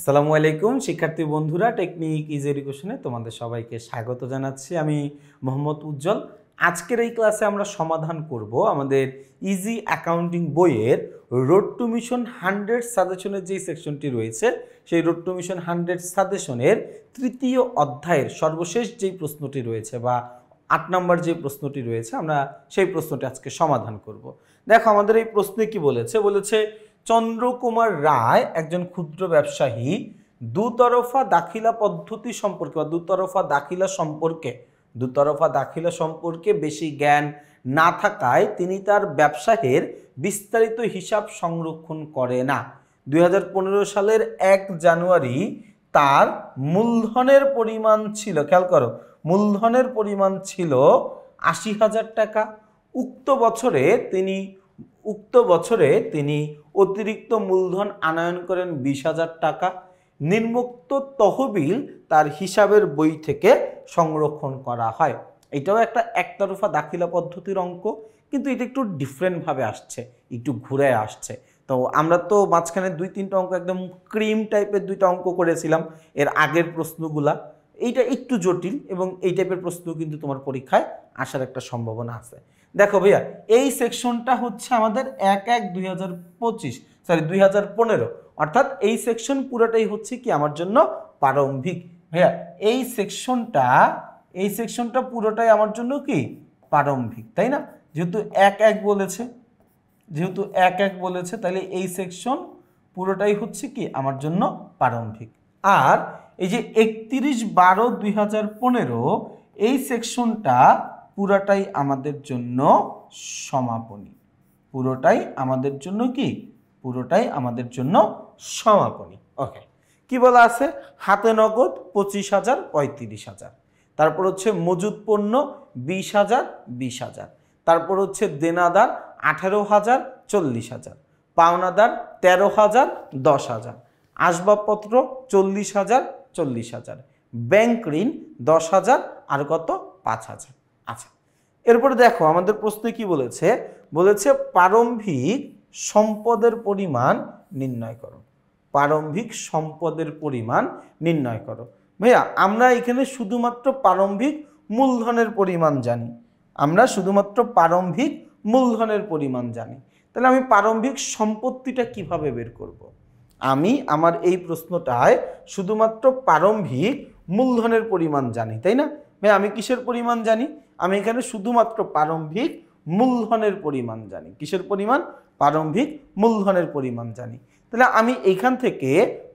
আসসালামু আলাইকুম শিক্ষার্থী বন্ধুরা, টেকনিক ইজি এডুকেশনে তোমাদের সবাইকে স্বাগত জানাচ্ছি। আমি মোহাম্মদ উজ্জ্বল। আজকের এই ক্লাসে আমরা সমাধান করব আমাদের ইজি অ্যাকাউন্টিং বইয়ের রোড টু মিশন 100 সাজেশনের যে সেকশনটি রয়েছে, সেই রোড টু মিশন 100 সাজেশনের তৃতীয় অধ্যায়ের সর্বশেষ যেই প্রশ্নটি রয়েছে বা 8 নম্বর যে প্রশ্নটি রয়েছে, আমরা সেই প্রশ্নটি আজকে সমাধান করব। দেখো আমাদের এই প্রশ্নে কি বলেছে চন্দ্রকুমার রায় একজন ক্ষুদ্র ব্যবসায়ী দুতরফা দাখিলা পদ্ধতি সম্পর্কে বা দুতরফা দাখিলা সম্পর্কে বেশি জ্ঞান না থাকায় তিনি তার ব্যবসায়ের বিস্তারিত হিসাব সংরক্ষণ করে না। 2015 সালের 1 জানুয়ারি তার মূলধনের পরিমাণ ছিল, খেয়াল করো, মূলধনের পরিমাণ ছিল 80,000 টাকা। উক্ত বছরে তিনি অতিরিক্ত মূলধন আনয়ন করেন 20,000 টাকা। নিম্নোক্ত তহবিল তার হিসাবের বই থেকে সংরক্ষণ করা হয়। এটাও একটা একতরফা দাখিলা পদ্ধতির অঙ্ক, কিন্তু এটা একটু ডিফারেন্টভাবে আসছে, একটু ঘুরে আসছে। তো আমরা তো মাঝখানে 2-3টা অঙ্ক একদম ক্রিম টাইপের 2টা অঙ্ক করেছিলাম এর আগের প্রশ্নগুলা। এইটা একটু জটিল এবং এই টাইপের প্রশ্ন কিন্তু তোমার পরীক্ষায় আসার একটা সম্ভাবনা আছে। দেখো ভাইয়া, এই সেকশনটা হচ্ছে আমাদের 2015, অর্থাৎ এই সেকশন পুরোটাই হচ্ছে কি আমার জন্য প্রারম্ভিক। ভাইয়া এই সেকশনটা পুরোটাই আমার জন্য কি প্রারম্ভিক, তাই না? যেহেতু 1-1 বলেছে তাহলে এই সেকশন পুরোটাই হচ্ছে কি আমার জন্য প্রারম্ভিক। আর এই যে 31/12/2015 এই সেকশনটা পুরোটাই আমাদের জন্য সমাপনী। ওকে, কি বলা আছে? হাতে নগদ 25,000 35,000, তারপর হচ্ছে মজুদ পণ্য 20,000 20,000, তারপর হচ্ছে দেনাদার 18,000 40,000, পাওনাদার 13,000 10,000, আসবাবপত্র 40,000 40,000, ব্যাংক ঋণ 10,000 আর কত 5,000। আচ্ছা, এরপরে দেখো আমাদের প্রশ্নে কি বলেছে প্রারম্ভিক সম্পদের পরিমাণ নির্ণয় করো। ভাইয়া আমরা এখানে শুধুমাত্র প্রারম্ভিক মূলধনের পরিমাণ জানি, তাহলে আমি প্রারম্ভিক সম্পত্তিটা কিভাবে বের করব? আমি আমার এই প্রশ্নটায় শুধুমাত্র প্রারম্ভিক মূলধনের পরিমাণ জানি, তাই না? ভাই আমি কিসের পরিমাণ জানি? আমি এখানে শুধুমাত্র প্রারম্ভিক মূলধনের পরিমাণ জানি। কিসের পরিমাণ? প্রারম্ভিক মূলধনের পরিমাণ জানি। তাহলে আমি এখান থেকে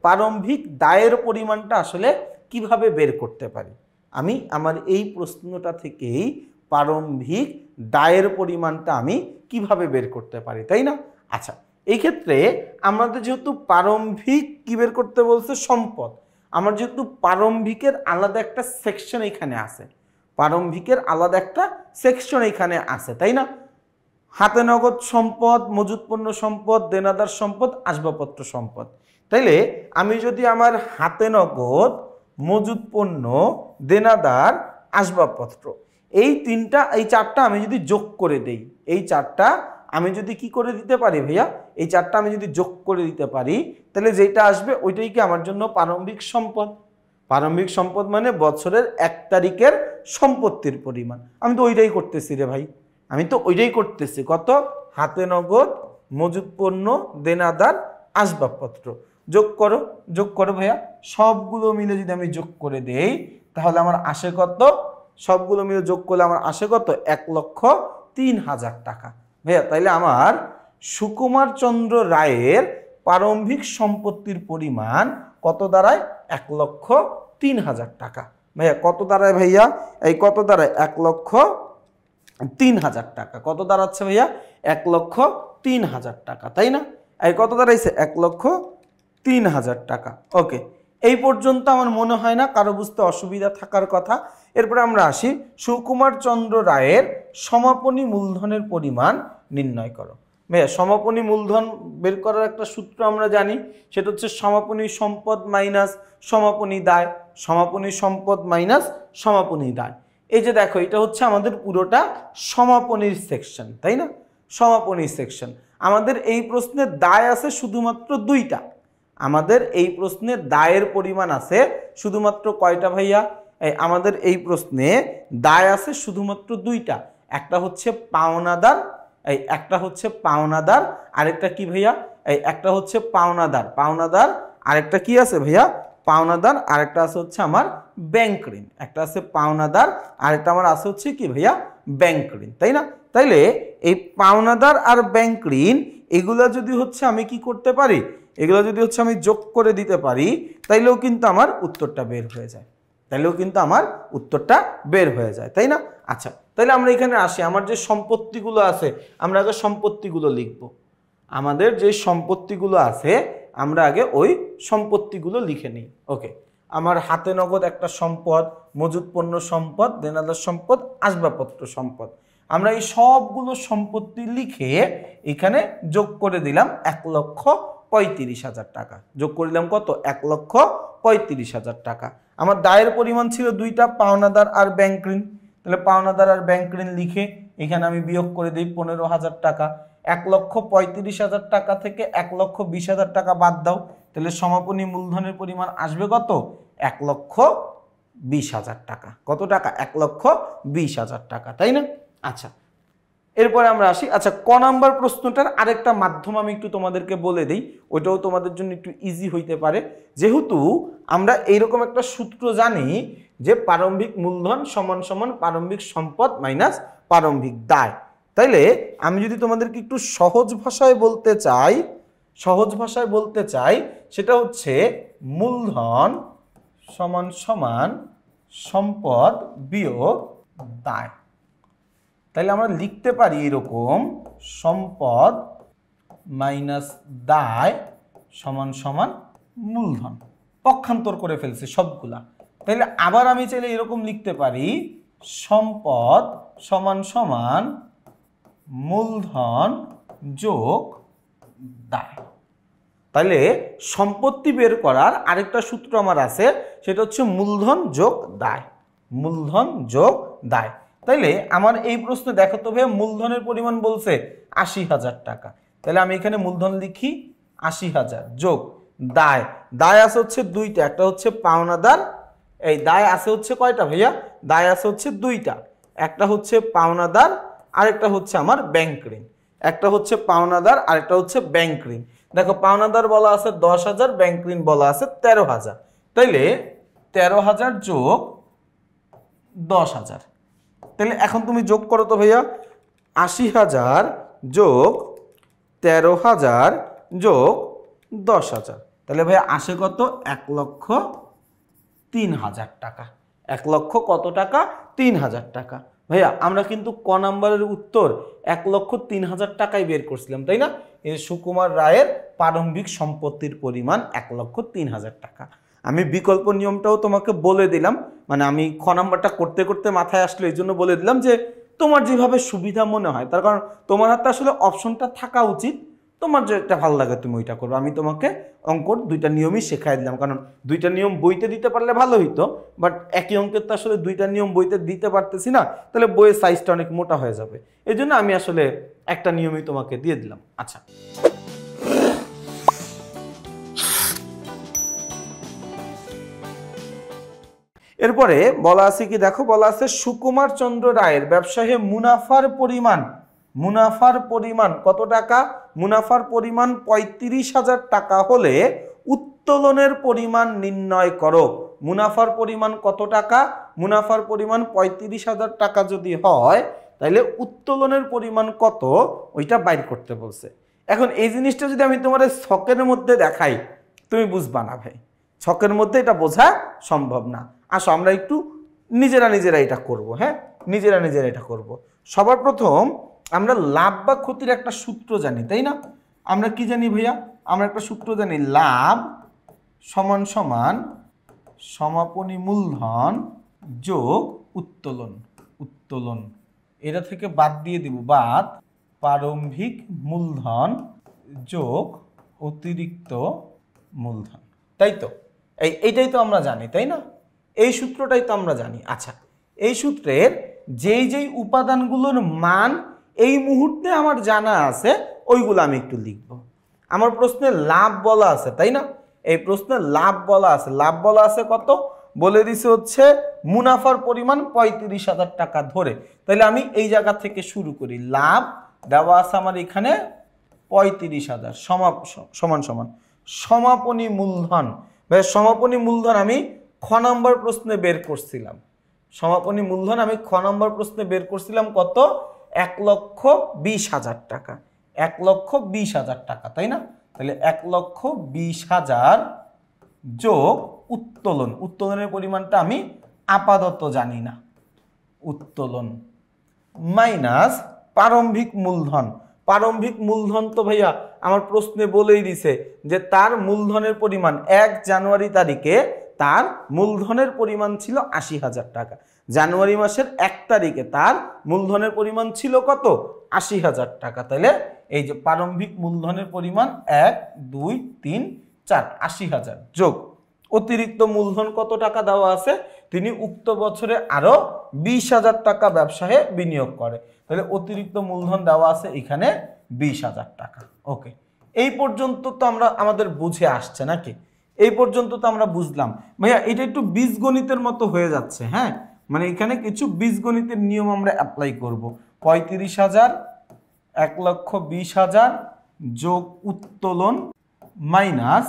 প্রারম্ভিক দায়ের পরিমাণটা আসলে কিভাবে বের করতে পারি? আমি আমার এই প্রশ্নটা থেকেই প্রারম্ভিক দায়ের পরিমাণটা আমি কিভাবে বের করতে পারি, তাই না? আচ্ছা, এই ক্ষেত্রে আমাদের যেহেতু প্রারম্ভিক কি বের করতে বলছে? সম্পদ। আমার যেহেতু প্রারম্ভিকের আলাদা একটা সেকশন এখানে আছে, তাই না? হাতে নগদ সম্পদ, মজুদ পণ্য সম্পদ, দেনাদার সম্পদ, আসবাবপত্র সম্পদ। তাইলে আমি যদি আমার হাতে নগদ, মজুদ পণ্য, দেনাদার, আসবাবপত্র এই 4টা আমি যদি যোগ করে দেই, এই 4টা আমি যদি কি করে দিতে পারি ভাইয়া? এই 4টা আমি যদি যোগ করে দিতে পারি, তাহলে যেটা আসবে ওইটাই কি আমার জন্য প্রারম্ভিক সম্পদ। প্রারম্ভিক সম্পদ মানে বছরের 1 তারিখের সম্পত্তির পরিমাণ। আমি তো ওইটাই করতেছি রে ভাই, কত? হাতে নগদ, মজুদ পণ্য, দেনাদার, আসবাবপত্র। যোগ করো ভাইয়া, সবগুলো মিলে যদি আমি যোগ করে দেই তাহলে আমার আসে কত? সবগুলো মিলে যোগ করলে আমার আসে কত? 1,03,000 টাকা। ভাইয়া তাইলে আমার সুকুমার চন্দ্র রায়ের প্রারম্ভিক সম্পত্তির পরিমাণ কত দাঁড়ায়? 1,03,000 টাকা। ভাইয়া কত দাঁড়ায় ভাইয়া? এই কত দাঁড়ায়? 1,03,000 টাকা। কত দাঁড়াচ্ছে ভাইয়া? 1,03,000 টাকা, তাই না? এই কত দাঁড়াইছে? 1,03,000 টাকা। ওকে, এই পর্যন্ত আমার মনে হয় না কারো বুঝতে অসুবিধা থাকার কথা। এরপরে আমরা আসি, সুকুমার চন্দ্র রায়ের সমাপনী মূলধনের পরিমাণ নির্ণয় করো। ভাইয়া সমাপনী মূলধন বের করার একটা সূত্র আমরা জানি, সেটা হচ্ছে সমাপনী সম্পদ মাইনাস সমাপনী দায়, সমাপনী সম্পদ মাইনাস সমাপনী দায়। এই যে দেখো, এটা হচ্ছে আমাদের পুরোটা সমাপনীর সেকশন, তাই না? সমাপনী সেকশন। আমাদের এই প্রশ্নের দায় আছে শুধুমাত্র 2টা, আমাদের এই প্রশ্নে দায়ের পরিমাণ আছে শুধুমাত্র কয়টা ভাইয়া? আমাদের এই প্রশ্নে দায় আছে শুধুমাত্র দুইটা, একটা হচ্ছে পাওনাদার, একটা হচ্ছে পাওনাদার, আরেকটা কি ভাইয়া? একটা হচ্ছে পাওনাদার আরেকটা কি আছে ভাইয়া? পাওনাদার, আরেকটা আছে হচ্ছে আমার ব্যাংক ঋণ। একটা আছে পাওনাদার, আরেকটা আমার আছে হচ্ছে কি ভাইয়া? ব্যাংক ঋণ, তাই না? তাইলে এই পাওনাদার আর ব্যাংক ঋণ এগুলা যদি হচ্ছে আমি কি করতে পারি, এগুলো যদি হচ্ছে আমি যোগ করে দিতে পারি, তাইলেও কিন্তু আমার উত্তরটা বের হয়ে যায়, তাই না? আচ্ছা, তাহলে আমরা এখানে আসি, আমার যে সম্পত্তিগুলো আছে আমরা আগে সম্পত্তিগুলো লিখব। আমাদের যে সম্পত্তিগুলো আছে আমরা আগে ওই সম্পত্তিগুলো লিখে নিই। ওকে, আমার হাতে নগদ একটা সম্পদ, মজুত পণ্য সম্পদ, দেনাদার সম্পদ, আসবাবপত্র সম্পদ, আমরা এই সবগুলো সম্পত্তি লিখে এখানে যোগ করে দিলাম 1,35,000 টাকা। যোগ করে দিলাম কত? 1,35,000 টাকা। আমার দায়ের পরিমাণ ছিল দুইটা, পাওনাদার আর ব্যাংক ঋণ। তাহলে পাওনাদার আর ব্যাংক ঋণ লিখে এখানে আমি বিয়োগ করে দিই 15,000 টাকা। 1,35,000 টাকা থেকে 1,20,000 টাকা বাদ দাও, তাহলে সমাপনী মূলধনের পরিমাণ আসবে কত? 1,20,000 টাকা। কত টাকা? 1,20,000 টাকা, তাই না? আচ্ছা, এরপরে আমরা আসি। আচ্ছা, ক নাম্বার প্রশ্নটার আরেকটা মাধ্যম আমি একটু তোমাদেরকে বলে দিই, ওইটাও তোমাদের জন্য একটু ইজি হইতে পারে। যেহেতু আমরা এইরকম একটা সূত্র জানি যে প্রারম্ভিক মূলধন সমান সমান প্রারম্ভিক সম্পদ মাইনাস প্রারম্ভিক দায়, তাইলে আমি যদি তোমাদেরকে একটু সহজ ভাষায় বলতে চাই, সেটা হচ্ছে মূলধন সমান সমান সম্পদ বিয়োগ দায়। তাহলে আমরা লিখতে পারি এরকম, সম্পদ মাইনাস দায় সমান সমান মূলধন। পক্ষান্তর করে ফেলছি সবগুলা। তাহলে আবার আমি চাইলে এরকম লিখতে পারি, সম্পদ সমান সমান মূলধন যোগ দায়। তাহলে সম্পত্তি বের করার আরেকটা সূত্র আমার আছে, সেটা হচ্ছে মূলধন যোগ দায়। তাইলে আমার এই প্রশ্নে দেখো তো ভাই, মূলধনের পরিমাণ বলছে 80,000 টাকা। তাহলে আমি এখানে মূলধন লিখি 80,000 যোগ দায় আছে হচ্ছে দুইটা, একটা হচ্ছে পাওনাদার, এই দায় আছে হচ্ছে কয়টা ভাইয়া? দায় আছে হচ্ছে দুইটা, একটা হচ্ছে পাওনাদার, আরেকটা হচ্ছে আমার ব্যাংক ঋণ। একটা হচ্ছে পাওনাদার, আরেকটা হচ্ছে ব্যাংক ঋণ। দেখো, পাওনাদার বলা আছে 10,000, ব্যাংক ঋণ বলা আছে 13,000। তাইলে 13,000 যোগ 10,000। তাহলে এখন তুমি যোগ করো তো ভাইয়া, 80,000 যোগ 13,000 যোগ 10,000। তাহলে ভাইয়া আসে কত? 1,03,000 টাকা। 1,00,000 কত টাকা? 3,000 টাকা। ভাইয়া আমরা কিন্তু ক নাম্বারের উত্তর 1,03,000 টাকাই বের করছিলাম, তাই না? এই সুকুমার রায়ের প্রারম্ভিক সম্পত্তির পরিমাণ 1,03,000 টাকা। আমি বিকল্প নিয়মটাও তোমাকে বলে দিলাম, মানে আমি খ নাম্বারটা করতে করতে মাথায় আসলো, এই জন্য বলে দিলাম যে তোমার যেভাবে সুবিধা মনে হয়, তার কারণ তোমার হাতে আসলে অপশনটা থাকা উচিত, তোমার যেটা ভালো লাগে তুমি ওইটা করবে। আমি তোমাকে অঙ্কর দুইটা নিয়মই শেখাই দিলাম, কারণ দুইটা নিয়ম বইতে দিতে পারলে ভালো হইতো, বাট একই অঙ্কের তো আসলে দুইটা নিয়ম বইতে দিতে পারতেছি না, তাহলে বইয়ের সাইজটা অনেক মোটা হয়ে যাবে। এই জন্য আমি আসলে একটা নিয়মই তোমাকে দিয়ে দিলাম। আচ্ছা, এরপরে বলা আছে কি দেখো, বলা আছে সুকুমার চন্দ্র রায়ের ব্যবসায়ে মুনাফার পরিমাণ কত টাকা? মুনাফার পরিমাণ 35,000 টাকা হলে উত্তোলনের পরিমাণ নির্ণয় করো। মুনাফার পরিমাণ কত টাকা? মুনাফার পরিমাণ 35,000 টাকা যদি হয়, তাহলে উত্তোলনের পরিমাণ কত ওইটা বাইর করতে বলছে। এখন এই জিনিসটা যদি আমি তোমার ছকের মধ্যে দেখাই, তুমি বুঝবা না ভাই, ছকের মধ্যে এটা বোঝা সম্ভব না। আসো আমরা একটু নিজেরা এটা করব। হ্যাঁ, নিজেরা এটা করব। সবার প্রথম আমরা লাভ বা ক্ষতির একটা সূত্র জানি, তাই না? আমরা কি জানি ভাইয়া? আমরা একটা সূত্র জানি, লাভ সমান সমান সমাপনী মূলধন যোগ উত্তোলন। এটা থেকে বাদ দিয়ে দিব, বাদ প্রারম্ভিক মূলধন যোগ অতিরিক্ত মূলধন, তাই তো? এইটাই তো আমরা জানি, তাই না? এই সূত্রটাই তো আমরা জানি। আচ্ছা, এই সূত্রের যেই উপাদানগুলোর মান এই মুহূর্তে আমার জানা আছে ওইগুলো আমি একটু লিখব। আমার প্রশ্নে লাভ বলা আছে, তাই না? এই প্রশ্নে লাভ বলা আছে, লাভ বলা আছে কত বলে দিছে হচ্ছে মুনাফার পরিমাণ 35,000 টাকা ধরে। তাহলে আমি এই জায়গা থেকে শুরু করি। লাভ দেওয়া আছে আমার এখানে 35,000 সমান সমান সমাপনী মূলধন। সমাপনী মূলধন আমি খ নম্বর প্রশ্নে বের করছিলাম, সমাপনী মূলধন আমি খ নম্বর প্রশ্নে বের করছিলাম কত, 1,20,000 টাকা, 1,20,000 টাকা, তাই না? তাহলে 1,20,000 যোগ উত্তোলন, উত্তোলনের পরিমাণটা আমি আপাতত জানি না, উত্তোলন মাইনাস প্রারম্ভিক মূলধন। প্রারম্ভিক মূলধন তো ভাইয়া আমার প্রশ্নে বলেই দিছে যে তার মূলধনের পরিমাণ 1 জানুয়ারি তারিখে তার মূলধনের পরিমাণ ছিল 80,000 টাকা। জানুয়ারি মাসের 1 তারিখে তার মূলধনের পরিমাণ ছিল কত, 80,000 টাকা। তাহলে এই যে প্রারম্ভিক মূলধনের পরিমাণ 1 2 3 4 80,000 যোগ অতিরিক্ত মূলধন কত টাকা দেওয়া আছে, তিনি উক্ত বছরে আরো 20,000 টাকা ব্যবসায়ে বিনিয়োগ করে। তাহলে অতিরিক্ত মূলধন দেওয়া আছে এখানে 20,000 টাকা। ওকে, এই পর্যন্ত তো আমরা আমাদের বুঝে আসছে নাকি? এই পর্যন্ত তো আমরা বুঝলাম। ভাইয়া এটা একটু বীজগণিতের মতো হয়ে যাচ্ছে, হ্যাঁ, মানে এখানে কিছু বীজগণিতের নিয়ম আমরা অ্যাপ্লাই করব। 35,000 1,20,000 যোগ উত্তোলন মাইনাস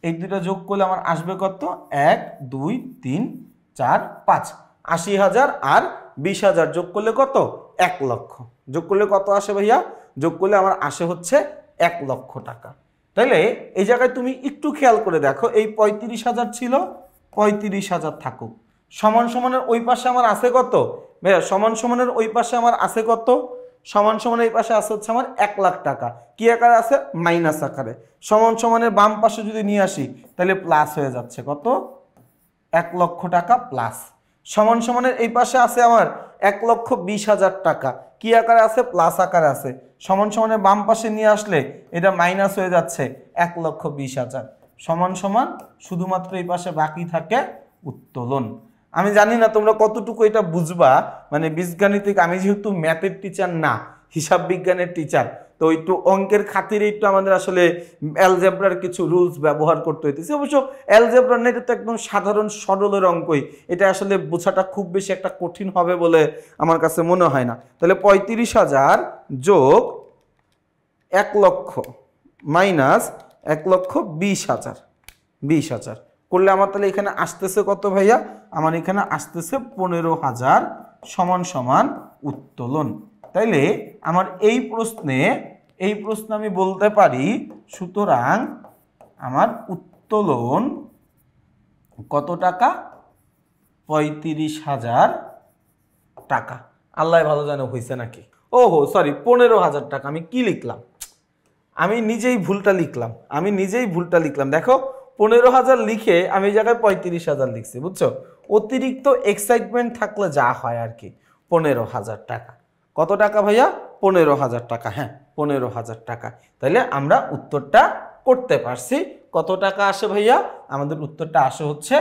এই দুটা যোগ করলে আমার আসবে কত, 1 2 3 4 5 80,000 আর 20,000 যোগ করলে কত, 1 লক্ষ। যোগ করলে কত আসে ভাইয়া, যোগ করলে আমার আসে হচ্ছে 1 লক্ষ টাকা। তাইলে এই জায়গায় তুমি একটু খেয়াল করে দেখো, এই 35,000 ছিল, 35,000 থাকুক, সমান সমানের ওই পাশে আমার আছে কত ভাইয়া, সমান সমানের ওই পাশে আমার আছে কত, সমান সমানের এই পাশে আছে হচ্ছে আমার 1 লাখ টাকা। কি আকারে আছে, মাইনাস আকারে। সমান সমানের বাম পাশে যদি নিয়ে আসি তাহলে প্লাস হয়ে যাচ্ছে কত, 1 লক্ষ টাকা প্লাস। সমান সমানের এই পাশে আছে আমার 1,20,000 টাকা। কি আকারে আছে, প্লাস আকারে আছে। সমান সমানের বাম পাশে নিয়ে আসলে এটা মাইনাস হয়ে যাচ্ছে 1,20,000। সমান সমান শুধুমাত্র এই পাশে বাকি থাকে উত্তোলন। আমি জানি না তোমরা কতটুকু এটা বুঝবা, মানে বীজগাণিতিক, আমি যেহেতু ম্যাথের টিচার না, হিসাব বিজ্ঞানের টিচার, তো একটু অঙ্কের খাতিরে একটু আমাদের আসলে অ্যালজেব্রার কিছু রুলস ব্যবহার করতে হইতেছে। অবশ্য অ্যালজেব্রা না, এটা তো একদম সাধারণ সরলের অঙ্কই, এটা আসলে বোঝাটা খুব বেশি একটা কঠিন হবে বলে আমার কাছে মনে হয় না। তাহলে 35,000 যোগ 1 লক্ষ মাইনাস 1,20,000 20,000 করলে আমার তাহলে এখানে আসতেছে কত ভাইয়া, আমার এখানে আসতেছে 15,000 সমান সমান উত্তোলন। তাইলে আমার এই প্রশ্নে আমি বলতে পারি, সুতরাং আমার উত্তোলন কত টাকা, 35,000 টাকা। আল্লাহ ভালো জানে হয়েছে নাকি। ওহো সরি, 15,000 টাকা। আমি কি লিখলাম, আমি নিজেই ভুলটা লিখলাম। দেখো 15,000 লিখে আমি এই জায়গায় 35,000 লিখছি, বুঝছো? অতিরিক্ত এক্সাইটমেন্ট থাকলে যা হয় আর কি। 15,000 টাকা কত টাকা ভাইয়া, 15,000 টাকা। হ্যাঁ, 15,000 টাকা। তাহলে আমরা উত্তরটা করতে পারছি। কত টাকা আসে ভাইয়া, আমাদের উত্তরটা আসে হচ্ছে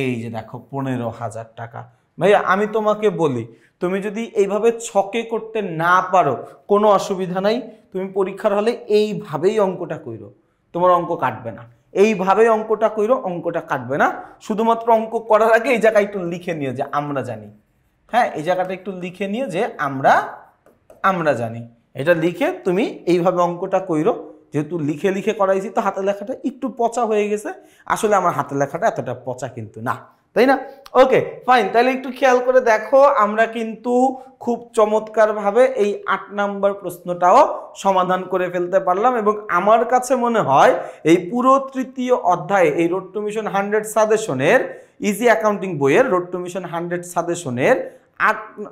এই যে দেখো 15,000 টাকা। ভাইয়া আমি তোমাকে বলি, তুমি যদি এইভাবে ছকে করতে না পারো কোনো অসুবিধা নাই, তুমি পরীক্ষার হলে এইভাবেই অঙ্কটা কইরো, তোমার অঙ্ক কাটবে না। এইভাবে অঙ্কটা কইরো, অঙ্কটা কাটবে না। শুধুমাত্র অঙ্ক করার আগে এই জায়গায় একটু লিখে নিয়ে যে আমরা জানি, হ্যাঁ, এই জায়গাটা একটু লিখে নিয়ে যে আমরা জানি, এটা লিখে তুমি এইভাবে অঙ্কটা কইরো। যেহেতু লিখে লিখে করাইছি তো হাতের লেখাটা একটু পচা হয়ে গেছে। আসলে আমার হাতের লেখাটা এতটা পচা কিন্তু না, তাই না? ওকে ফাইন, তাহলে একটু খেয়াল করে দেখো, আমরা কিন্তু খুব চমৎকারভাবে এই 8 নাম্বার প্রশ্নটাও সমাধান করে ফেলতে পারলাম। এবং আমার কাছে মনে হয় এই পুরো তৃতীয় অধ্যায়ে এই রোড টু মিশন 100 সাজেশনের ইজি অ্যাকাউন্টিং বইয়ের রোড টু মিশন 100 সাজেশনের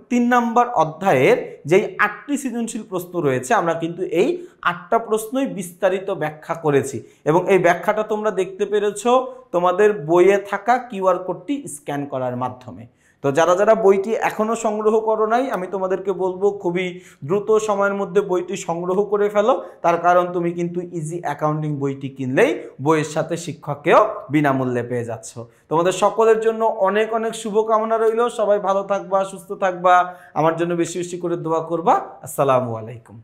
3 নাম্বার অধ্যায়ের যেই 8টি সৃজনশীল প্রশ্ন রয়েছে, আমরা কিন্তু এই 8টা প্রশ্নই বিস্তারিত ব্যাখ্যা করেছি। এবং এই ব্যাখ্যাটা তোমরা দেখতে পেরেছো তোমাদের বইয়ে থাকা কিউআর কোডটি স্ক্যান করার মাধ্যমে। তো যারা যারা বইটি এখনো সংগ্রহ করো নাই, আমি তোমাদেরকে বলবো খুবই দ্রুত সময়ের মধ্যে বইটি সংগ্রহ করে ফেলো। তার কারণ তুমি কিন্তু ইজি অ্যাকাউন্টিং বইটি কিনলেই বইয়ের সাথে শিক্ষককেও বিনামূল্যে পেয়ে যাচ্ছ। তোমাদের সকলের জন্য অনেক অনেক শুভকামনা রইল। সবাই ভালো থাকবা, সুস্থ থাকবা, আমার জন্য বেশি বেশি করে দোয়া করবা। আসসালামু আলাইকুম।